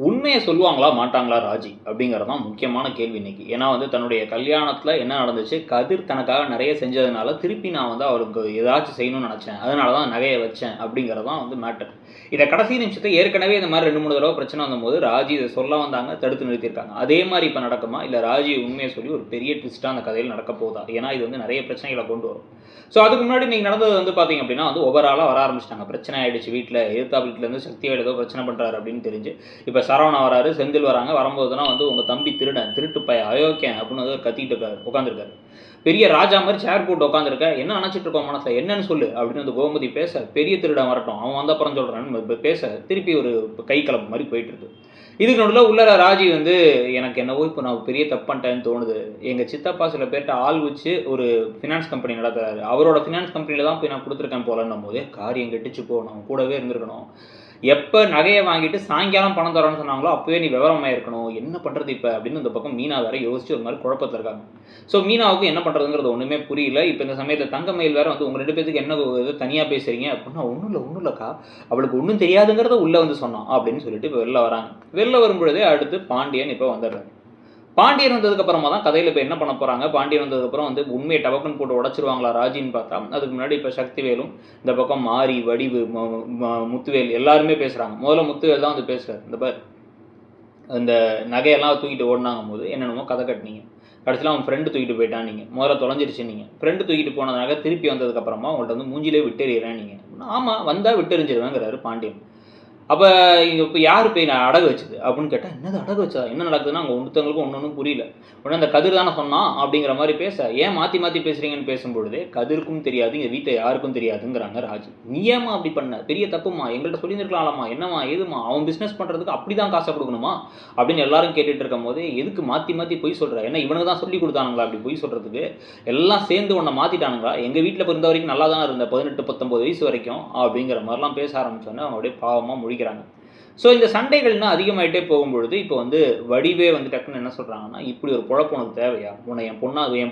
உண்மையை சொல்லுவாங்களா மாட்டாங்களா ராஜி அப்படிங்கிறது தான் முக்கியமான கேள்வி இன்னைக்கு. ஏன்னா வந்து தன்னுடைய கல்யாணத்தில் என்ன நடந்துச்சு, கதிர் தனக்காக நிறைய செஞ்சதுனால திருப்பி நான் வந்து அவருக்கு ஏதாச்சும் செய்யணும்னு நினச்சேன், அதனால தான் நகையை வச்சேன் அப்படிங்கிறது தான் வந்து மேட்டர். இதை கடைசி நிமிஷத்தை ஏற்கனவே இந்த மாதிரி 2-3 தடவை பிரச்சனை வந்தபோது ராஜி இதை சொல்ல வந்தாங்க, தடுத்து நிறுத்தியிருக்காங்க. அதே மாதிரி இப்போ நடக்குமா, இல்லை ராஜி உண்மையை சொல்லி ஒரு பெரிய ட்விஸ்ட்டாக அந்த கதையில் நடக்க போகுதா? ஏன்னா இது வந்து நிறைய பிரச்சனைகளை கொண்டு வரும். ஸோ அதுக்கு முன்னாடி நீங்கள் நடந்தது வந்து பார்த்தீங்க அப்படின்னா வந்து ஓவராலாக வர ஆரம்பிச்சிட்டாங்க. பிரச்சனை ஆகிடுச்சு வீட்டில், எதிர்த்தா வீட்டிலேருந்து சக்திவேல் ஏதோ பிரச்சனை பண்ணுறாரு அப்படின்னு தெரிஞ்சு இப்போ சரவணா வராரு, செந்தில் வராங்க. வரும்போதுனா வந்து உங்கள் தம்பி திருடன், திருட்டு பைய, அயோக்கியன் அப்படின்னு வந்து கத்திட்டு இருக்காரு, உட்காந்துருக்காரு. பெரிய ராஜா மாதிரி சேர் போட்டு உட்காந்துருக்க, என்ன நினச்சிட்டு இருக்கோம் மனசில், என்னன்னு சொல்லு அப்படின்னு வந்து கோமதி பேச, பெரிய திருடன் வரட்டும், அவன் வந்த அப்புறம் சொல்கிறான்னு பேச, திருப்பி ஒரு கை கலப்பு மாதிரி போயிட்டு இருக்கு. இதுக்கு நடுவில் உள்ளர ராஜி வந்து எனக்கு என்னவோ இப்போ நான் பெரிய தப்பு பண்ணிட்டேன்னு தோணுது. எங்கள் சித்தப்பா சில பேர்கிட்ட ஆள் வச்சு ஒரு ஃபினான்ஸ் கம்பெனி நடத்துறாரு, அவரோட ஃபினான்ஸ் கம்பெனியில் தான் போய் நான் கொடுத்துருக்கேன் போலன்னும் போதே காரியம் கெட்டுச்சு போகணும், கூடவே இருந்திருக்கணும். எப்போ நகையை வாங்கிட்டு சாயங்காலம் பணம் தரோன்னு சொன்னாங்களோ அப்போவே நீ விவரமாக இருக்கணும், என்ன பண்ணுறது இப்போ அப்படின்னு இந்த பக்கம் மீனா வேற யோசிச்சு ஒரு மாதிரி குழப்பத்தில் இருக்காங்க. ஸோ மீனாவுக்கு என்ன பண்ணுறதுங்கிறது ஒன்றுமே புரியல. இப்போ இந்த சமயத்தில் தங்கமயில் வேறு வந்து உங்கள் 2 பேருக்கு என்ன இது தனியாக பேசுகிறீங்க அப்படின்னா, ஒன்றும் இல்லைக்கா, அவளுக்கு ஒன்றும் தெரியாதுங்கிறத உள்ளே வந்து சொன்னான் அப்படின்னு சொல்லிட்டு இப்போ வெளில வராங்க. வெளில வரும்பொழுதே அடுத்து பாண்டியன் இப்போ வந்துடுறாரு. பாண்டியன் வந்ததுக்கப்புறமா தான் கதையில் இப்போ என்ன பண்ண போகிறாங்க, பாண்டியன் வந்ததுக்கப்புறம் வந்து உண்மையை டபக்குன்னு போட்டு உடச்சிருவாங்களா ராஜின்னு பார்த்தா, அதுக்கு முன்னாடி இப்போ சக்திவேலும் இந்த பக்கம் மாரி, வடிவு, முத்துவேல் எல்லாருமே பேசுகிறாங்க. முதல்ல முத்துவேல் தான் வந்து பேசுகிறார். இந்த பார், அந்த நகையெல்லாம் தூக்கிட்டு ஓடினாங்கும் போது என்னென்னமோ கதை கட்டினீங்க, கடைசியில் அவன் ஃப்ரெண்டு தூக்கிட்டு போயிட்டான், நீங்கள் முதல்ல தொலைஞ்சிருச்சு, நீங்கள் ஃப்ரெண்டு தூக்கிட்டு போனதுனால திருப்பி வந்ததுக்கப்புறமா உங்கள்கிட்ட வந்து மூஞ்சிலே விட்டெறிகிறேன் நீங்கள். ஆமாம், வந்தால் விட்டெறிஞ்சிருவேங்கிறாரு பாண்டியன். அப்போ இப்போ யார் போய் நான் அடகு வச்சுது அப்படின்னு கேட்டால், என்னது அடகு வச்சா, என்ன நடக்குதுன்னா அங்கே ஒருத்தவங்களுக்கும் ஒன்றும் புரியல. உடனே அந்த கதிர் தானே சொன்னான் அப்படிங்கிற மாதிரி பேச, ஏன் மாற்றி மாற்றி பேசுகிறீங்கன்னு பேசும்பொழுதே கதிர்க்கும் தெரியாது, இங்கே வீட்டை யாருக்கும் தெரியாதுங்கிறாங்க ராஜி. நீ ஏமா அப்படி பண்ண, பெரிய தப்புமா, எங்கள்கிட்ட சொல்லியிருக்கலாமா, என்னம்மா ஏதுமா, அவன் பிஸ்னஸ் பண்ணுறதுக்கு அப்படி தான் காசை கொடுக்கணுமா அப்படின்னு எல்லாரும் கேட்டுட்டு இருக்கும் போதே, எதுக்கு மாற்றி மாற்றி பொய் சொல்கிற, ஏன்னா இவனுக்கு தான் சொல்லி கொடுத்தானுங்களா அப்படி பொய் சொல்கிறதுக்கு, எல்லாம் சேர்ந்து உன்னை மாற்றிட்டானுங்களா, எங்கள் வீட்டில் இருந்த வரைக்கும் நல்லா தான் இருந்த 18-19 வயசு வரைக்கும் அப்படிங்கிற மாதிரிலாம் பேச ஆரம்பிச்சோன்னே அவங்க அப்படியே பாவமாக முடிக்கிறாங்க. ஸோ இந்த சண்டைகள்னா அதிகமாகிட்டே போகும்பொழுது இப்போ வந்து வடிவே வந்து டக்குன்னு என்ன சொல்கிறாங்கன்னா, இப்படி ஒரு பொழப்பு உனக்கு தேவையா, உன்னை என்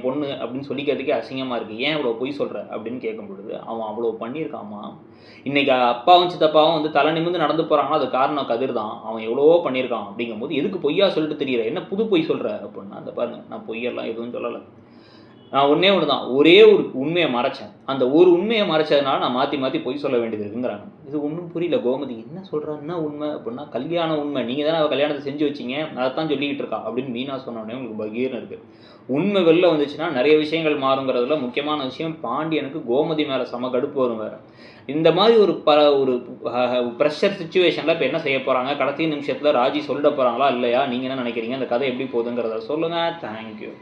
பொண்ணு அப்படின்னு சொல்லிக்கிறதுக்கே அசிங்கமாக இருக்குது, ஏன் இவ்வளோ பொய் சொல்கிற அப்படின்னு கேட்கும் பொழுது, அவன் அவ்வளோ பண்ணியிருக்காமா, இன்றைக்கி அப்பாவும் சித்தப்பாவும் வந்து தலை நிமிர்ந்து நடந்து போகிறாங்கன்னா அது காரணம் கதிர் தான், அவன் எவ்வளவோ பண்ணியிருக்கான் அப்படிங்கும்போது எதுக்கு பொய்யா சொல்லிட்டு தெரியுற, என்ன புது பொய் சொல்கிற அப்படின்னா, அந்த பாருங்க நான் பொய்யெல்லாம் எதுவும் சொல்லலை, நான் ஒன்றே ஒன்று தான், ஒரே ஒரு உண்மையை மறைச்சேன், அந்த ஒரு உண்மையை மறைச்சதுனால நான் மாற்றி மாற்றி பொய் சொல்ல வேண்டியது இருக்குங்கிறாங்க. இது ஒன்றும் புரியல கோமதி, என்ன சொல்கிறான்னா உண்மை அப்படின்னா, கல்யாண உண்மை, நீங்கள் தானே அவள் கல்யாணத்தை செஞ்சு வச்சிங்க, அதைத்தான் சொல்லிக்கிட்டு இருக்கா அப்படின்னு மீனா சொன்னோடனே உங்களுக்கு பகீர்னு இருக்குது. உண்மை வெளில வந்துச்சுன்னா நிறைய விஷயங்கள் மாறுங்கிறதுல முக்கியமான விஷயம், பாண்டியனுக்கு கோமதி மேலே செம கடுப்பு வரும் வேறு. இந்த மாதிரி ஒரு ப்ரெஷர் சுச்சுவேஷனில் இப்போ என்ன செய்ய போகிறாங்க, கடைசி நிமிஷத்தில் ராஜி சொல்லிட போகிறாங்களா இல்லையா, நீங்கள் என்ன நினைக்கிறீங்க, அந்த கதை எப்படி போகுதுங்கிறத சொல்லுங்கள். தேங்க்யூ.